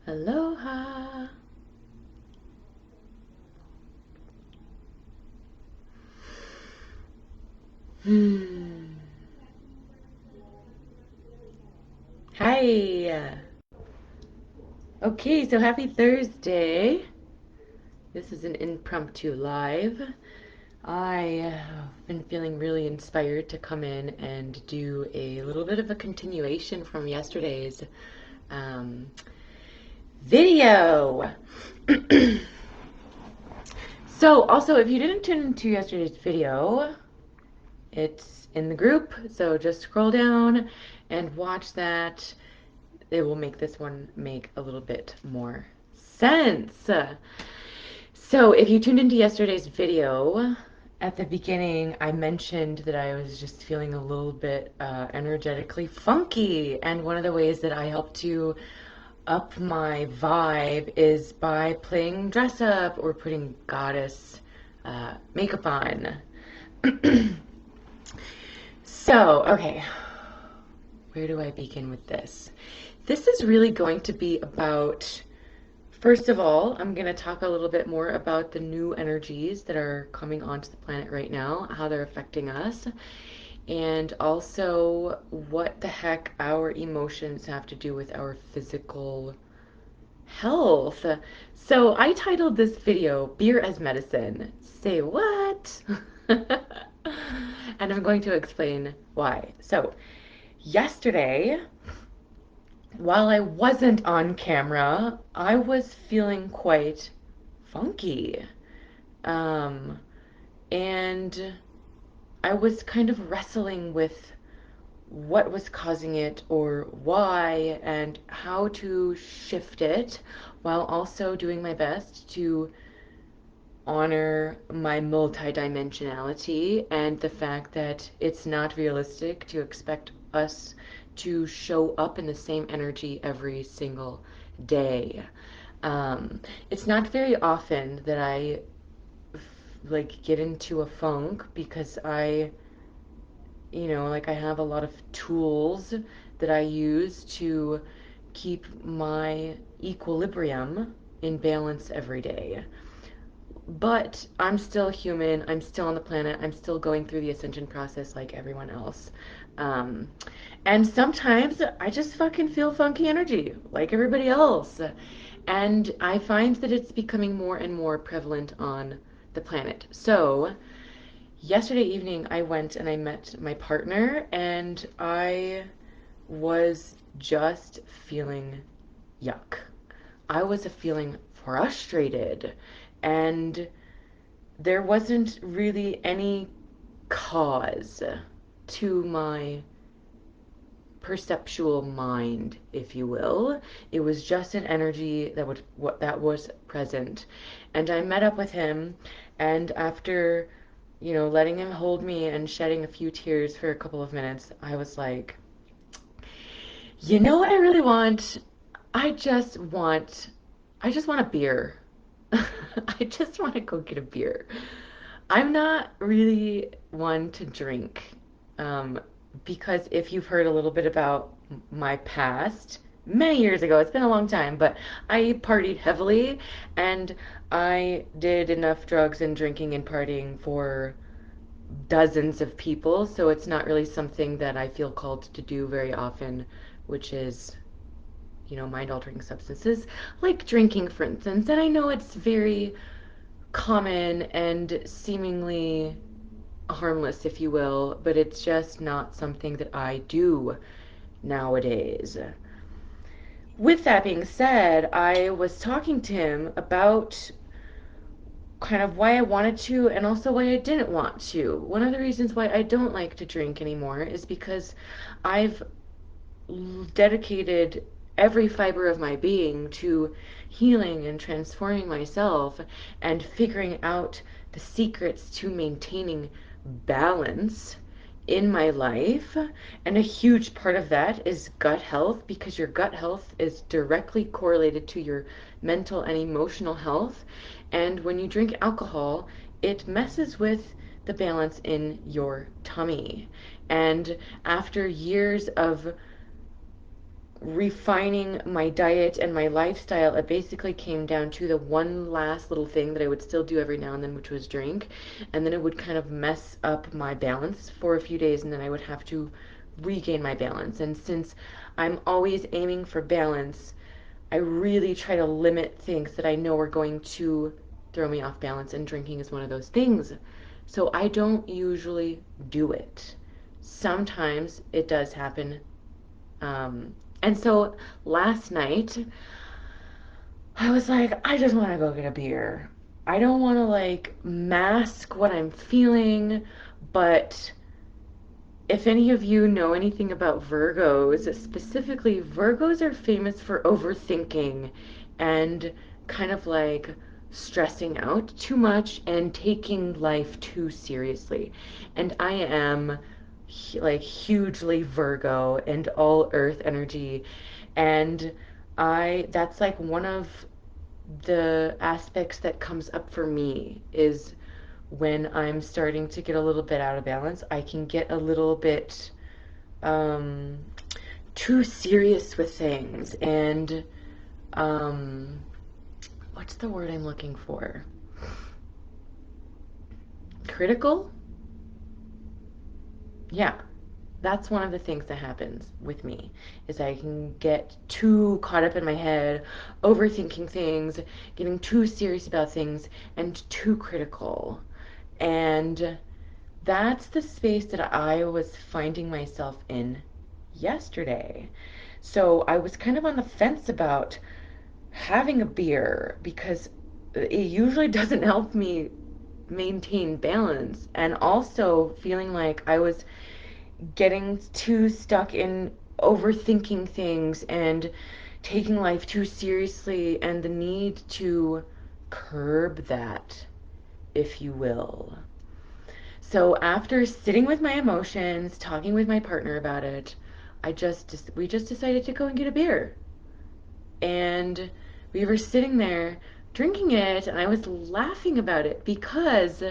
Aloha. Hmm. Hi. Okay, so happy Thursday. This is an impromptu live. I have been feeling really inspired to come in and do a little bit of a continuation from yesterday's um, video. So, also, if you didn't tune into yesterday's video, it's in the group, so just scroll down and watch that. It will make this one make a little bit more sense. So, if you tuned into yesterday's video, at the beginning, I mentioned that I was just feeling a little bit energetically funky, and one of the ways that I help to up my vibe is by playing dress up or putting goddess makeup on. So, okay, where do I begin with this? This is really going to be about, first of all, I'm going to talk a little bit more about the new energies that are coming onto the planet right now, how they're affecting us, and also what the heck our emotions have to do with our physical health. So I titled this video Beer as Medicine. Say what? And I'm going to explain why. So yesterday, while I wasn't on camera, I was feeling quite funky. Um, and I was kind of wrestling with what was causing it or why and how to shift it while also doing my best to honor my multidimensionality and the fact that it's not realistic to expect us to show up in the same energy every single day. It's not very often that I like get into a funk because I have a lot of tools that I use to keep my equilibrium in balance every day. But I'm still human. I'm still on the planet. I'm still going through the ascension process like everyone else. Um, and sometimes I just fucking feel funky energy like everybody else. And I find that it's becoming more and more prevalent on the planet. So, yesterday evening, I went and I met my partner, and I was just feeling yuck. I was feeling frustrated, and there wasn't really any cause to my perceptual mind, if you will. It was just an energy that was present. And I met up with him, and after, letting him hold me and shedding a few tears for a couple of minutes, I was like, you know what I really want? I just want I just want a beer. I just want to go get a beer. I'm not really one to drink. Um, because if you've heard a little bit about my past, many years ago, it's been a long time, but I partied heavily and I did enough drugs and drinking and partying for dozens of people, so it's not really something that I feel called to do very often, which is, mind altering substances, like drinking, for instance. And I know it's very common and seemingly harmless, if you will, but it's just not something that I do nowadays. With that being said, I was talking to him about kind of why I wanted to and also why I didn't want to. One of the reasons why I don't like to drink anymore is because I've dedicated every fiber of my being to healing and transforming myself and figuring out the secrets to maintaining balance in my life. And a huge part of that is gut health, because your gut health is directly correlated to your mental and emotional health. And when you drink alcohol, it messes with the balance in your tummy. And after years of refining my diet and my lifestyle, it basically came down to the one last little thing that I would still do every now and then, which was drink. And then it would kind of mess up my balance for a few days, and then I would have to regain my balance. And since I'm always aiming for balance, I really try to limit things that I know are going to throw me off balance, and drinking is one of those things. So I don't usually do it. Sometimes it does happen. And so last night, I was like, I just want to go get a beer. I don't want to like mask what I'm feeling, but if any of you know anything about Virgos, specifically, Virgos are famous for overthinking and kind of like stressing out too much and taking life too seriously. And I am like hugely Virgo and all earth energy. And that's like one of the aspects that comes up for me is when I'm starting to get a little bit out of balance, I can get a little bit um, too serious with things and um, what's the word I'm looking for? Critical? Yeah, that's one of the things that happens with me is I can get too caught up in my head, overthinking things, getting too serious about things, and too critical. And that's the space that I was finding myself in yesterday. So I was kind of on the fence about having a beer because it usually doesn't help me maintain balance, and also feeling like I was getting too stuck in overthinking things and taking life too seriously, and the need to curb that, if you will. So after sitting with my emotions, talking with my partner about it, we just decided to go and get a beer. And we were sitting there drinking it, and I was laughing about it because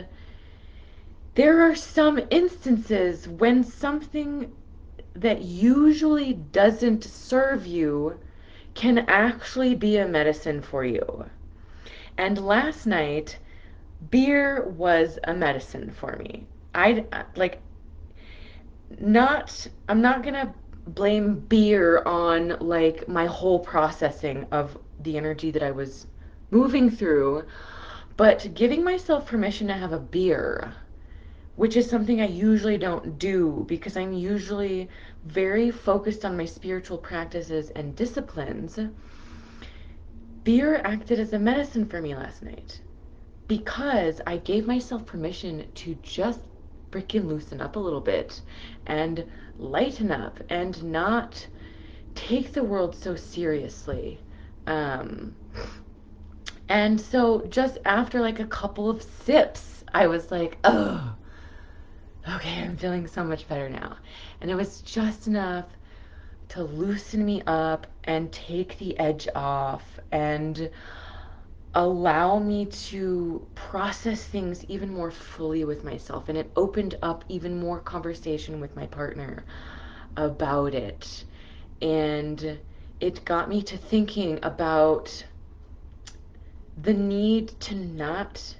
there are some instances when something that usually doesn't serve you can actually be a medicine for you. And last night, beer was a medicine for me. I like not I'm not gonna blame beer on like my whole processing of the energy that I was moving through, but giving myself permission to have a beer, which is something I usually don't do because I'm usually very focused on my spiritual practices and disciplines. Beer acted as a medicine for me last night because I gave myself permission to just freaking loosen up a little bit and lighten up and not take the world so seriously. Um, and so just after like a couple of sips, I was like, oh, okay, I'm feeling so much better now. And it was just enough to loosen me up and take the edge off and allow me to process things even more fully with myself. And it opened up even more conversation with my partner about it. And it got me to thinking about the need to not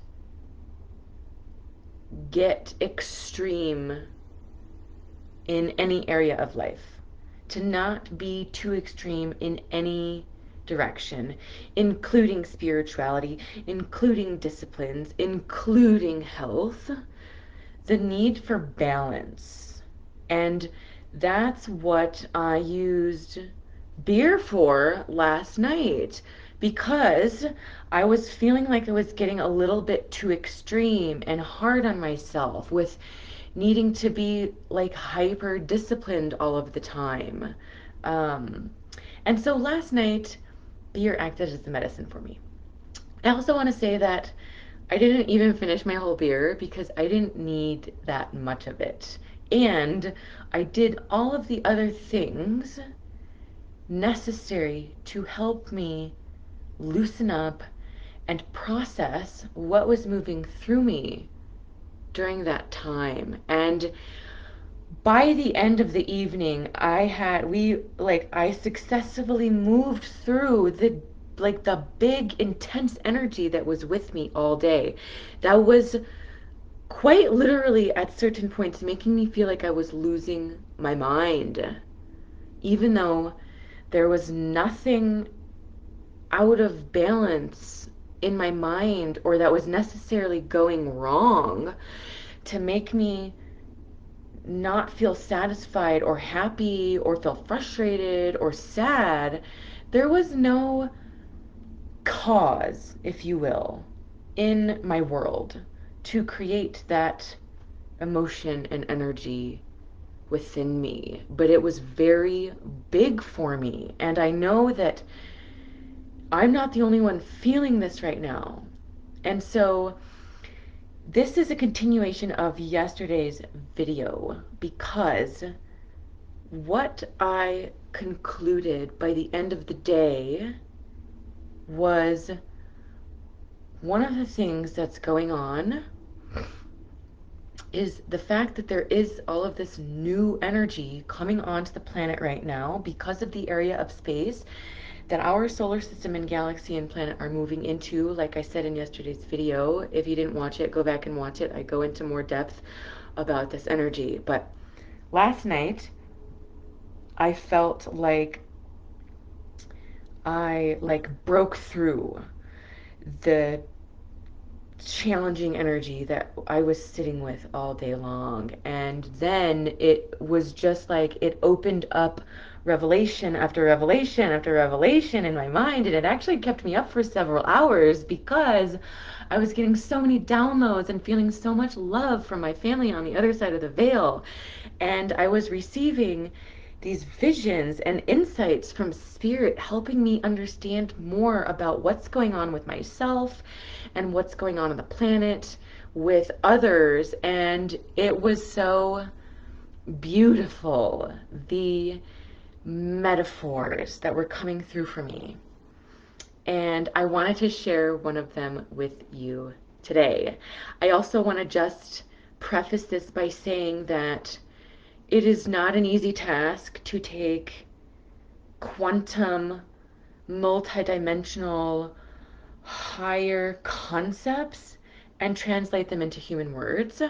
get extreme in any area of life, to not be too extreme in any direction, including spirituality, including disciplines, including health, the need for balance. And that's what I used beer for last night because I was feeling like I was getting a little bit too extreme and hard on myself with needing to be like hyper disciplined all of the time. Um, and so last night, beer acted as the medicine for me. I also want to say that I didn't even finish my whole beer because I didn't need that much of it. And I did all of the other things necessary to help me loosen up and process what was moving through me during that time. And by the end of the evening, I successfully moved through the big intense energy that was with me all day. That was quite literally at certain points making me feel like I was losing my mind, even though there was nothing out of balance in my mind or that was necessarily going wrong to make me not feel satisfied or happy or feel frustrated or sad. There was no cause, if you will, in my world to create that emotion and energy within me. But it was very big for me. And I know that I'm not the only one feeling this right now. And so this is a continuation of yesterday's video because what I concluded by the end of the day was one of the things that's going on is the fact that there is all of this new energy coming onto the planet right now because of the area of space that our solar system and galaxy and planet are moving into. Like I said in yesterday's video, if you didn't watch it, go back and watch it. I go into more depth about this energy. But last night, I felt like I broke through the challenging energy that I was sitting with all day long. And then it was just like it opened up revelation after revelation after revelation in my mind. And it actually kept me up for several hours because I was getting so many downloads and feeling so much love from my family on the other side of the veil. And I was receiving these visions and insights from spirit helping me understand more about what's going on with myself and what's going on the planet with others. And it was so beautiful, the metaphors that were coming through for me. And I wanted to share one of them with you today. I also want to just preface this by saying that it is not an easy task to take quantum, multidimensional, higher concepts and translate them into human words.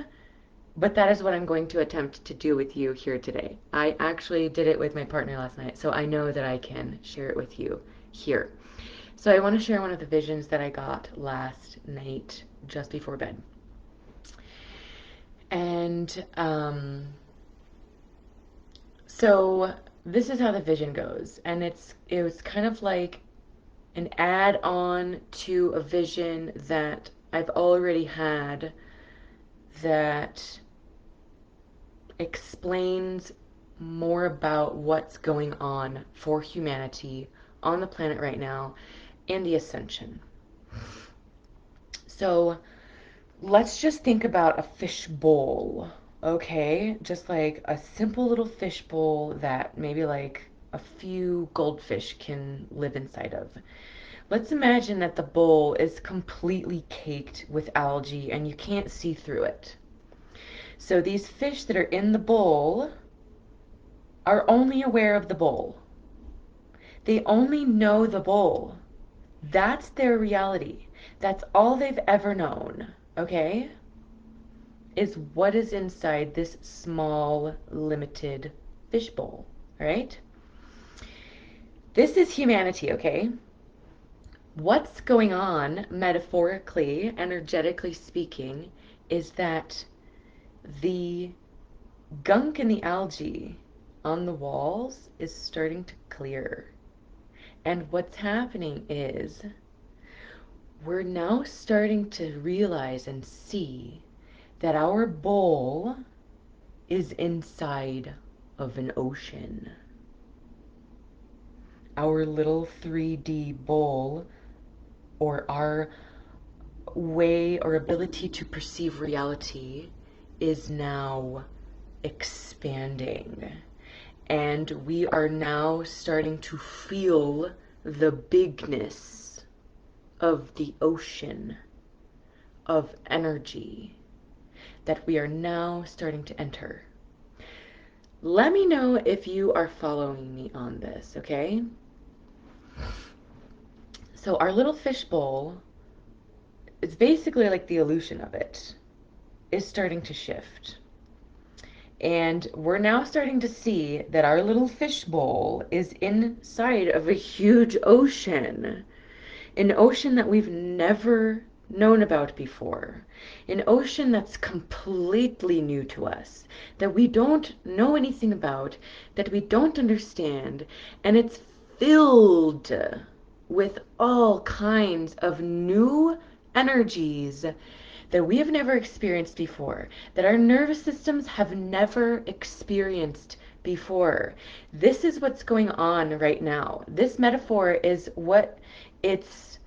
But that is what I'm going to attempt to do with you here today. I actually did it with my partner last night, so I know that I can share it with you here. So I want to share one of the visions that I got last night just before bed. And so this is how the vision goes. And it was kind of like an add-on to a vision that I've already had that explains more about what's going on for humanity on the planet right now and the ascension. So let's just think about a fish bowl, okay? Just like a simple little fish bowl that maybe like a few goldfish can live inside of. Let's imagine that the bowl is completely caked with algae and you can't see through it. So these fish that are in the bowl are only aware of the bowl. They only know the bowl. That's their reality. That's all they've ever known, okay? Is what is inside this small, limited fish bowl, right? This is humanity, okay? What's going on, metaphorically, energetically speaking, is that the gunk in the algae on the walls is starting to clear. And what's happening is we're now starting to realize and see that our bowl is inside of an ocean. Our little 3D bowl, or our way or ability to perceive reality, is now expanding. And we are now starting to feel the bigness of the ocean of energy that we are now starting to enter. Let me know if you are following me on this, okay? So our little fishbowl, it's basically like the illusion of it, is starting to shift. And we're now starting to see that our little fishbowl is inside of a huge ocean. An ocean that we've never known about before. An ocean that's completely new to us, that we don't know anything about, that we don't understand, and it's filled with all kinds of new energies that we have never experienced before, that our nervous systems have never experienced before. This is what's going on right now. This metaphor is what it's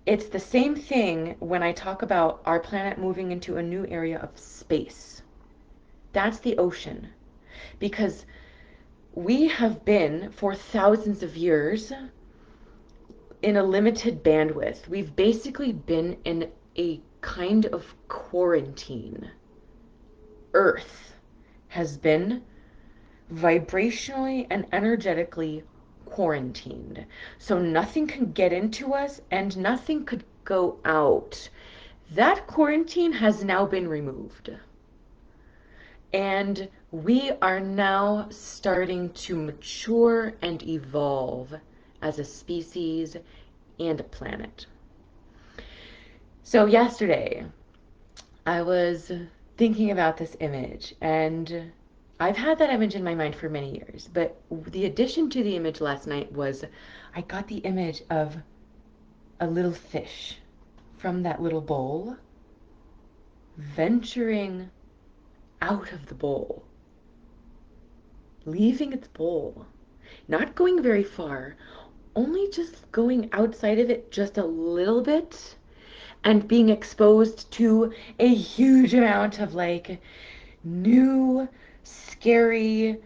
it's the same thing when I talk about our planet moving into a new area of space. That's the ocean. Because we have been, for thousands of years, in a limited bandwidth. We've basically been in a kind of quarantine. Earth has been vibrationally and energetically quarantined. So nothing can get into us and nothing could go out. That quarantine has now been removed. And we are now starting to mature and evolve as a species and a planet. So, yesterday, I was thinking about this image, and I've had that image in my mind for many years. But the addition to the image last night was I got the image of a little fish from that little bowl venturing out of the bowl, leaving its bowl, not going very far, only just going outside of it just a little bit and being exposed to a huge amount of like new, scary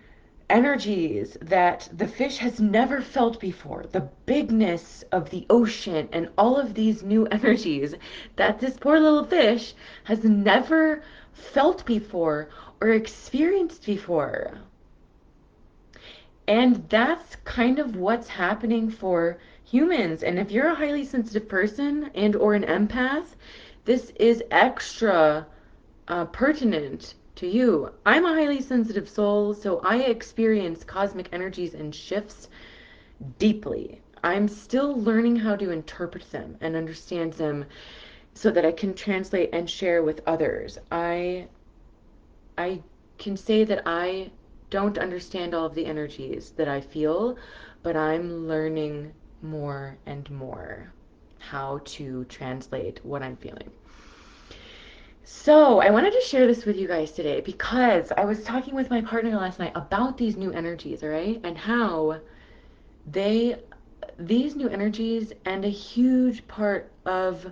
energies that the fish has never felt before. The bigness of the ocean and all of these new energies that this poor little fish has never felt before or experienced before. And that's kind of what's happening for humans. And if you're a highly sensitive person and or an empath, this is extra pertinent to you. I'm a highly sensitive soul, so I experience cosmic energies and shifts deeply. I'm still learning how to interpret them and understand them so that I can translate and share with others. I can say that I don't understand all of the energies that I feel, but I'm learning more and more how to translate what I'm feeling. So, I wanted to share this with you guys today because I was talking with my partner last night about these new energies, all right? And how they, these new energies, and a huge part of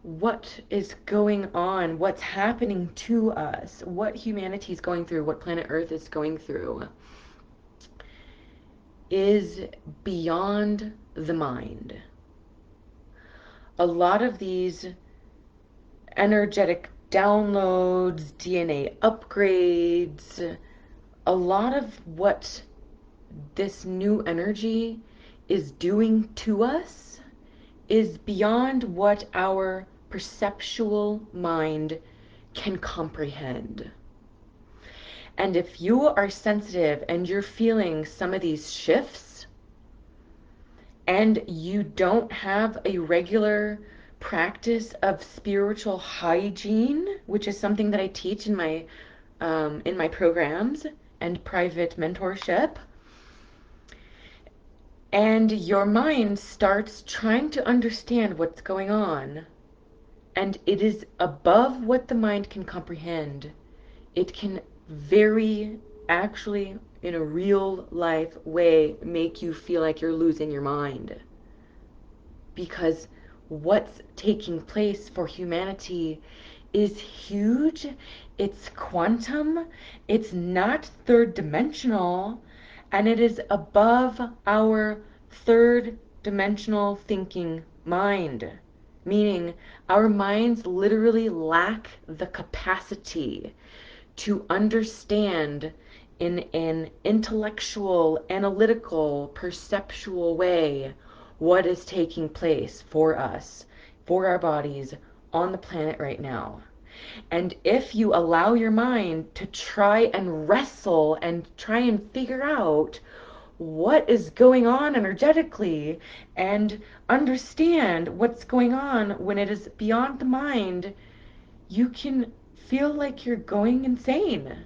what is going on, what's happening to us, what humanity is going through, what planet Earth is going through, is beyond the mind. A lot of these energetic downloads, DNA upgrades, a lot of what this new energy is doing to us is beyond what our perceptual mind can comprehend. And if you are sensitive and you're feeling some of these shifts and you don't have a regular practice of spiritual hygiene, which is something that I teach in my programs and private mentorship, and your mind starts trying to understand what's going on, and it is above what the mind can comprehend, it can very actually, in a real life way, make you feel like you're losing your mind. Because what's taking place for humanity is huge, it's quantum, it's not third dimensional, and it is above our third dimensional thinking mind. Meaning, our minds literally lack the capacity to understand in an intellectual, analytical, perceptual way what is taking place for us, for our bodies on the planet right now. And if you allow your mind to try and wrestle and try and figure out what is going on energetically and understand what's going on when it is beyond the mind, you can feel like you're going insane.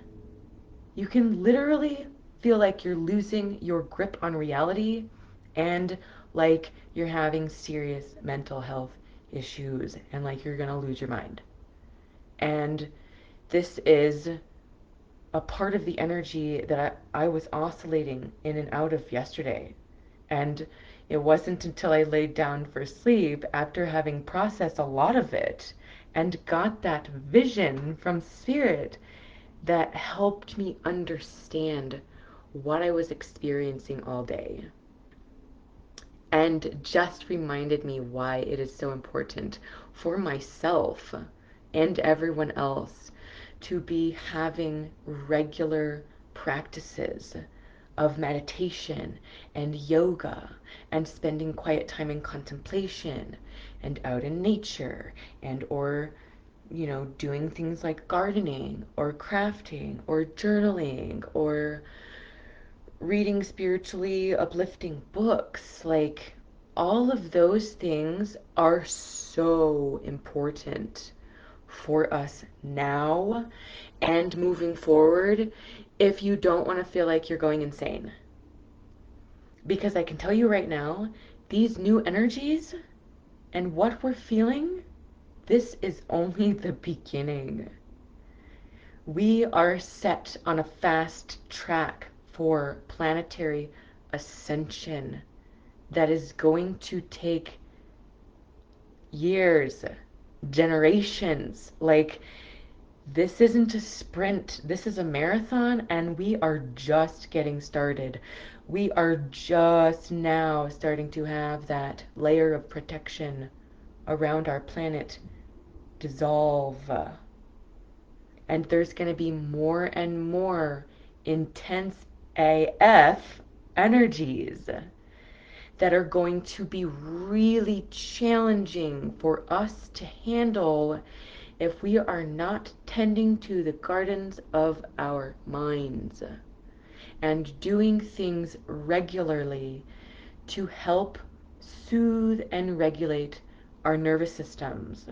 You can literally feel like you're losing your grip on reality and like you're having serious mental health issues and like you're gonna lose your mind. And this is a part of the energy that I was oscillating in and out of yesterday. And it wasn't until I laid down for sleep after having processed a lot of it and got that vision from spirit that helped me understand what I was experiencing all day and just reminded me why it is so important for myself and everyone else to be having regular practices of meditation and yoga and spending quiet time in contemplation and out in nature and or doing things like gardening or crafting or journaling or reading spiritually uplifting books. Like, all of those things are so important for us now and moving forward if you don't want to feel like you're going insane. Because I can tell you right now, these new energies and what we're feeling, this is only the beginning. We are set on a fast track for planetary ascension that is going to take years, generations. Like, this isn't a sprint, this is a marathon, and we are just getting started. We are just now starting to have that layer of protection around our planet dissolve. And there's going to be more and more intense AF energies that are going to be really challenging for us to handle if we are not tending to the gardens of our minds and doing things regularly to help soothe and regulate our nervous systems.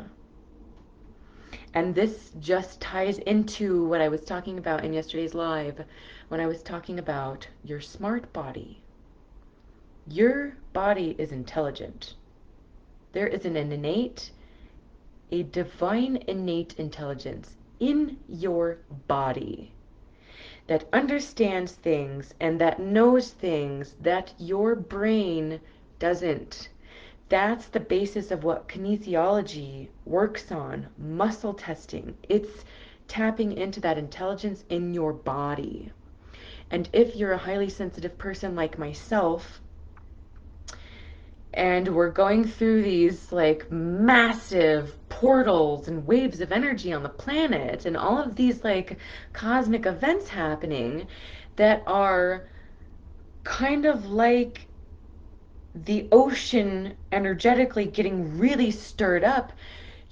And this just ties into what I was talking about in yesterday's live when I was talking about your smart body. Your body is intelligent. There is a divine innate intelligence in your body that understands things and that knows things that your brain doesn't. That's the basis of what kinesiology works on, muscle testing. It's tapping into that intelligence in your body. And if you're a highly sensitive person like myself, and we're going through these like massive portals and waves of energy on the planet and all of these like cosmic events happening that are kind of like the ocean energetically getting really stirred up,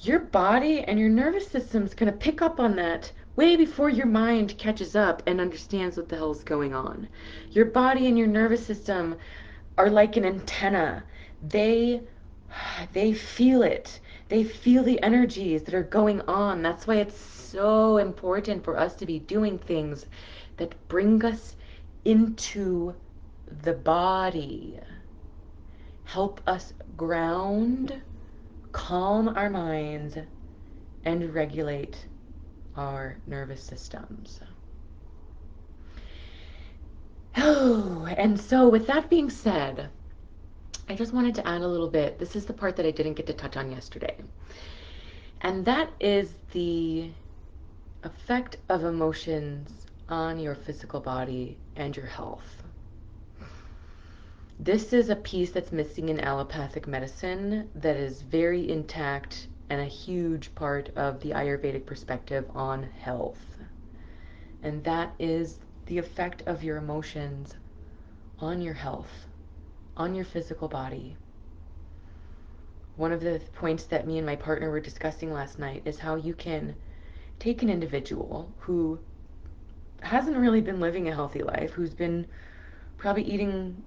your body and your nervous system's going to pick up on that way before your mind catches up and understands what the hell's going on. Your body and your nervous system are like an antenna. They they feel it. They feel the energies that are going on. That's why it's so important for us to be doing things that bring us into the body. Help us ground, calm our minds, and regulate our nervous systems. Oh, and so with that being said, I just wanted to add a little bit. This is the part that I didn't get to touch on yesterday. And that is the effect of emotions on your physical body and your health. This is a piece that's missing in allopathic medicine that is very intact and a huge part of the Ayurvedic perspective on health. and that is the effect of your emotions on your health, on your physical body. One of the points that me and my partner were discussing last night is how you can take an individual who hasn't really been living a healthy life, who's been probably eating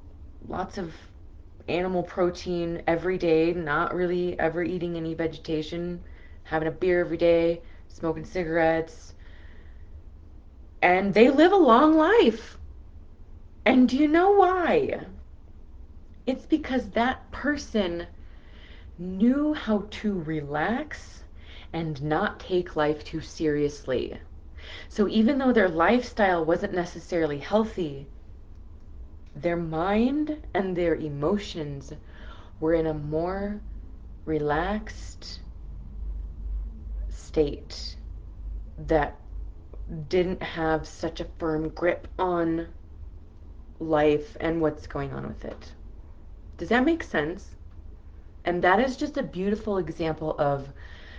lots of animal protein every day, not really ever eating any vegetation, having a beer every day, smoking cigarettes, and they live a long life. And do you know why? It's because that person knew how to relax and not take life too seriously. So even though their lifestyle wasn't necessarily healthy, their mind and their emotions were in a more relaxed state that didn't have such a firm grip on life and what's going on with it. Does that make sense? And that is just a beautiful example of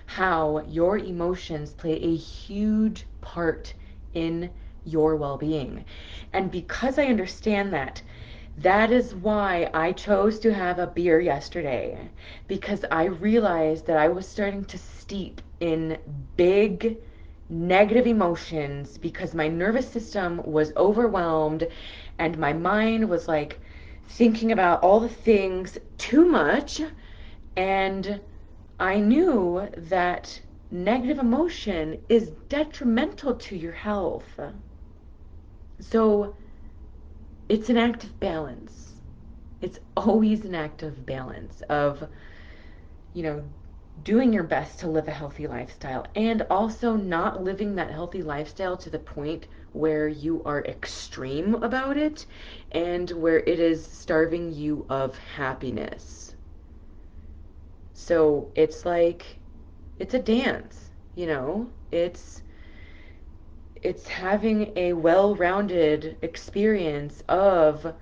how your emotions play a huge part in your well being. And because I understand that, that is why I chose to have a beer yesterday, because I realized that I was starting to steep in big negative emotions because my nervous system was overwhelmed and my mind was like thinking about all the things too much. And I knew that negative emotion is detrimental to your health. So it's an act of balance. It's always an act of balance of, you know, doing your best to live a healthy lifestyle and also not living that healthy lifestyle to the point where you are extreme about it and where it is starving you of happiness. So it's like, it's a dance, you know? It's having a well-rounded experience of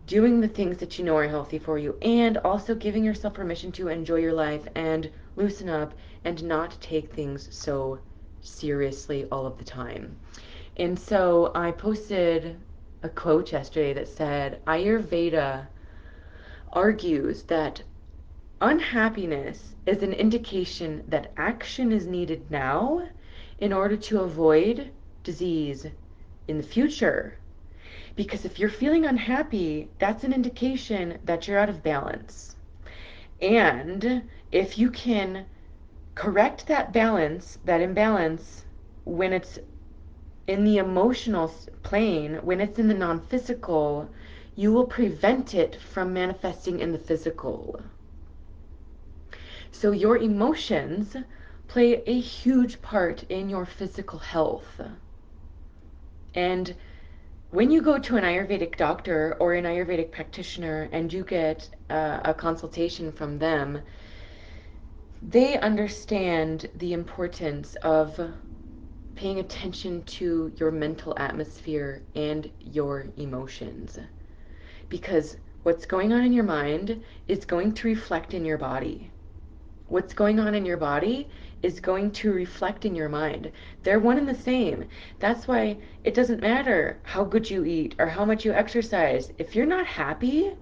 doing the things that you know are healthy for you and also giving yourself permission to enjoy your life and loosen up and not take things so seriously all of the time. And so I posted a quote yesterday that said, Ayurveda argues that unhappiness is an indication that action is needed now in order to avoid disease in the future. Because if you're feeling unhappy, that's an indication that you're out of balance. And if you can correct that balance, that imbalance, when it's in the emotional plane, when it's in the non physical, you will prevent it from manifesting in the physical. So your emotions play a huge part in your physical health. And when you go to an Ayurvedic doctor or an Ayurvedic practitioner and you get a consultation from them, they understand the importance of paying attention to your mental atmosphere and your emotions. Because what's going on in your mind is going to reflect in your body. What's going on in your body is going to reflect in your mind. They're one and the same. That's why it doesn't matter how good you eat or how much you exercise. If you're not happy,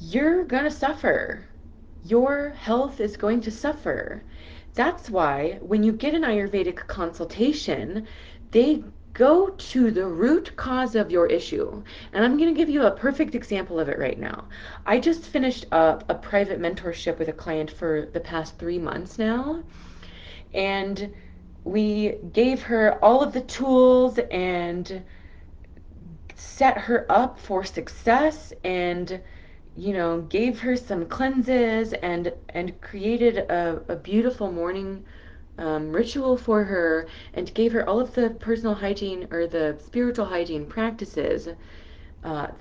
you're gonna suffer. Your health is going to suffer. That's why when you get an Ayurvedic consultation, they go to the root cause of your issue. And I'm going to give you a perfect example of it right now. I just finished up a private mentorship with a client for the past 3 months now. And we gave her all of the tools and set her up for success and gave her some cleanses and created a beautiful morning ritual for her and gave her all of the personal hygiene or the spiritual hygiene practices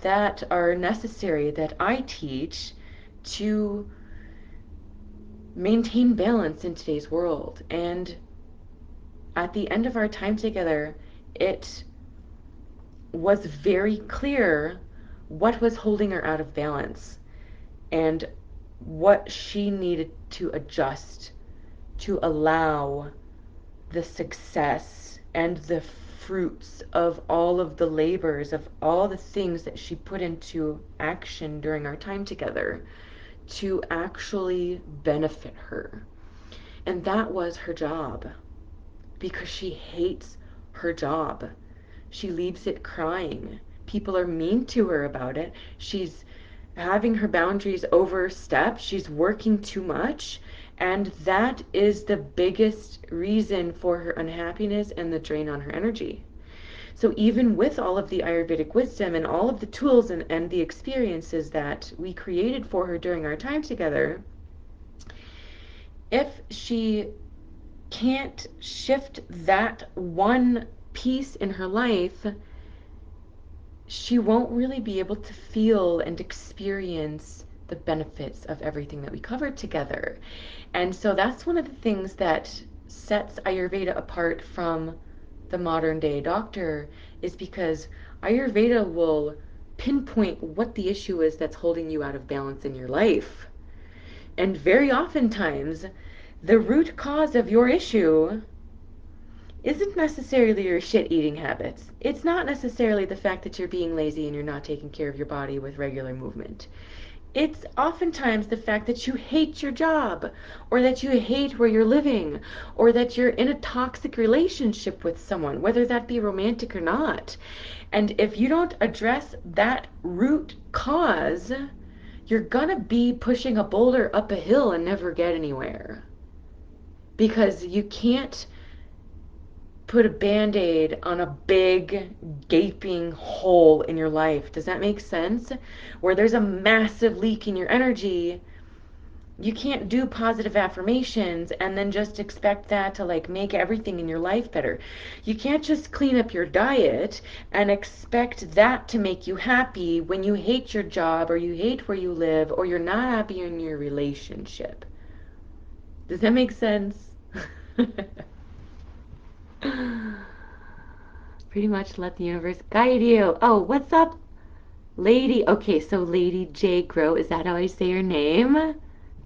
that are necessary that I teach to maintain balance in today's world. And at the end of our time together, it was very clear what was holding her out of balance and what she needed to adjust to allow the success and the fruits of all of the labors, of all the things that she put into action during our time together to actually benefit her. And that was her job, because she hates her job. She leaves it crying. People are mean to her about it. She's having her boundaries overstepped. She's working too much. And that is the biggest reason for her unhappiness and the drain on her energy. So even with all of the Ayurvedic wisdom and all of the tools and the experiences that we created for her during our time together, if she can't shift that one piece in her life, she won't really be able to feel and experience the benefits of everything that we covered together. And so that's one of the things that sets Ayurveda apart from the modern day doctor, is because Ayurveda will pinpoint what the issue is that's holding you out of balance in your life. And very oftentimes, the root cause of your issue isn't necessarily your shit eating habits. It's not necessarily the fact that you're being lazy and you're not taking care of your body with regular movement. It's oftentimes the fact that you hate your job, or that you hate where you're living, or that you're in a toxic relationship with someone, whether that be romantic or not. And if you don't address that root cause, you're gonna be pushing a boulder up a hill and never get anywhere. Because you can't put a band-aid on a big gaping hole in your life. Does that make sense? Where there's a massive leak in your energy, you can't do positive affirmations and then just expect that to like make everything in your life better. You can't just clean up your diet and expect that to make you happy when you hate your job, or you hate where you live, or you're not happy in your relationship. Does that make sense? Pretty much let the universe guide you. Oh, what's up, Lady? Okay, so Lady J. Grow, is that how I say your name?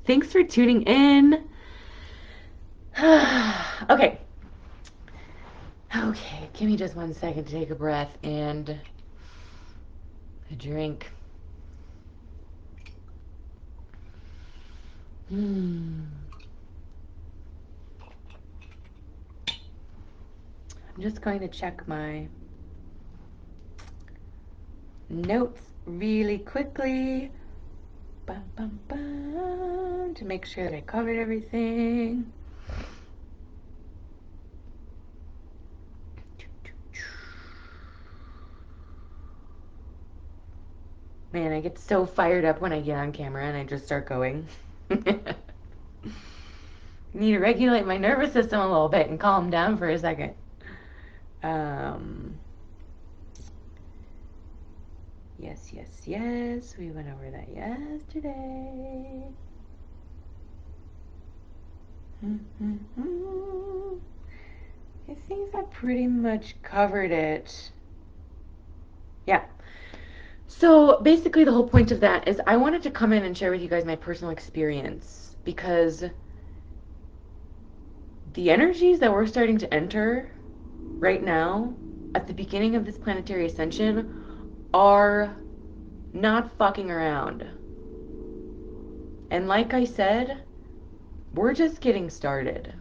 Thanks for tuning in. Okay. Okay, give me just 1 second to take a breath and a drink. I'm just going to check my notes really quickly. Bum, bum, bum, to make sure that I covered everything. Man, I get so fired up when I get on camera and I just start going. Need to regulate my nervous system a little bit and calm down for a second. Yes, yes, yes. We went over that yesterday. I think I pretty much covered it. Yeah. So basically the whole point of that is I wanted to come in and share with you guys my personal experience, because the energies that we're starting to enter right now at the beginning of this planetary ascension are not fucking around. And like I said, we're just getting started.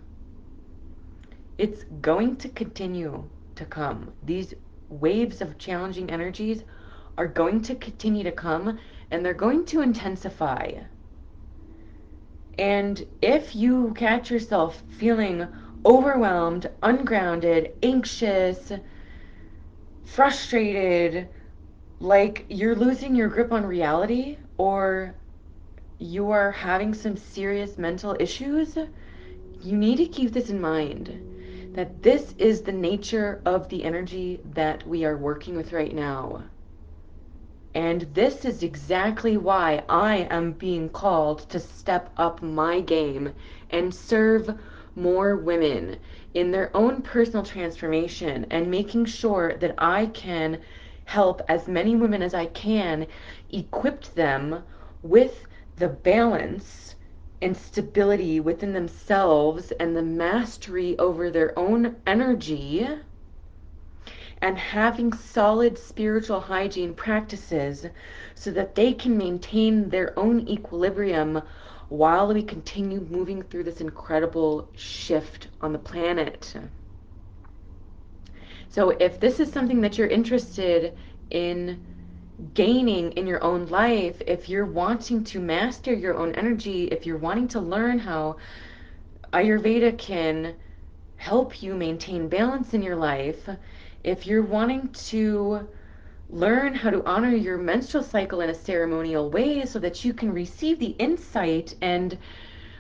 It's going to continue to come. These waves of challenging energies are going to continue to come, and they're going to intensify. And if you catch yourself feeling overwhelmed, ungrounded, anxious, frustrated, like you're losing your grip on reality, or you are having some serious mental issues, you need to keep this in mind, that this is the nature of the energy that we are working with right now. And this is exactly why I am being called to step up my game and serve more women in their own personal transformation, and making sure that I can help as many women as I can, equip them with the balance and stability within themselves and the mastery over their own energy and having solid spiritual hygiene practices so that they can maintain their own equilibrium while we continue moving through this incredible shift on the planet. So if this is something that you're interested in gaining in your own life, if you're wanting to master your own energy, if you're wanting to learn how Ayurveda can help you maintain balance in your life, if you're wanting to learn how to honor your menstrual cycle in a ceremonial way so that you can receive the insight and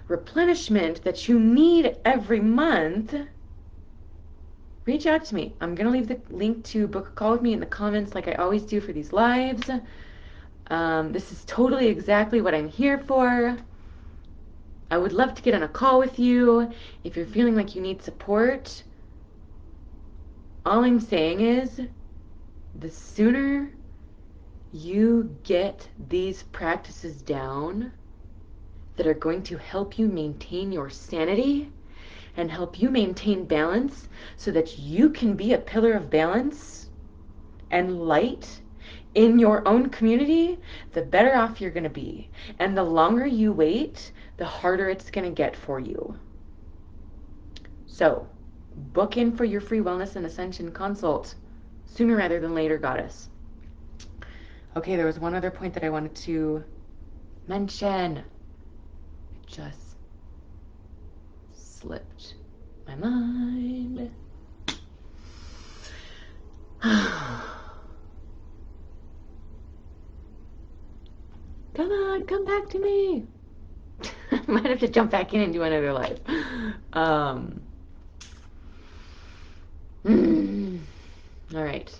replenishment that you need every month, reach out to me. I'm going to leave the link to book a call with me in the comments like I always do for these lives. This is totally exactly what I'm here for. I would love to get on a call with you. If you're feeling like you need support, all I'm saying is the sooner you get these practices down that are going to help you maintain your sanity and help you maintain balance so that you can be a pillar of balance and light in your own community, the better off you're going to be. And the longer you wait, the harder it's going to get for you. So, book in for your free wellness and ascension consult sooner rather than later, goddess. Okay, there was one other point that I wanted to mention. It just slipped my mind. Come on, come back to me. I might have to jump back in and do another live. All right.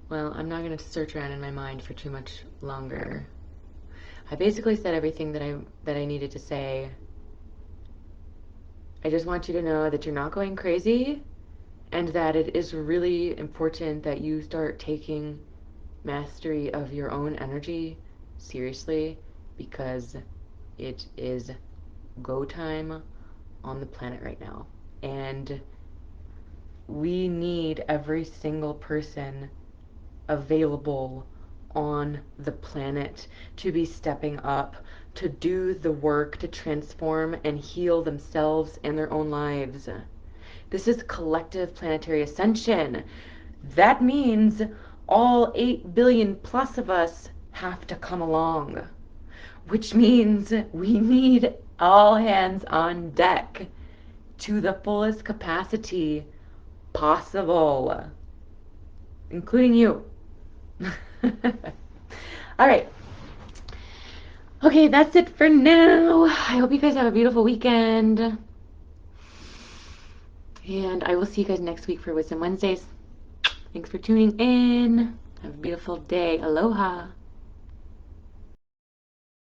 Well, I'm not going to search around in my mind for too much longer. I basically said everything that I needed to say. I just want you to know that you're not going crazy and that it is really important that you start taking mastery of your own energy seriously, because it is go time on the planet right now. And we need every single person available on the planet to be stepping up, to do the work, to transform and heal themselves and their own lives. This is collective planetary ascension. That means all 8 billion plus of us have to come along, which means we need all hands on deck to the fullest capacity possible, including you. All right. Okay, that's it for now. I hope you guys have a beautiful weekend. And I will see you guys next week for Wisdom Wednesdays. Thanks for tuning in. Have a beautiful day. Aloha.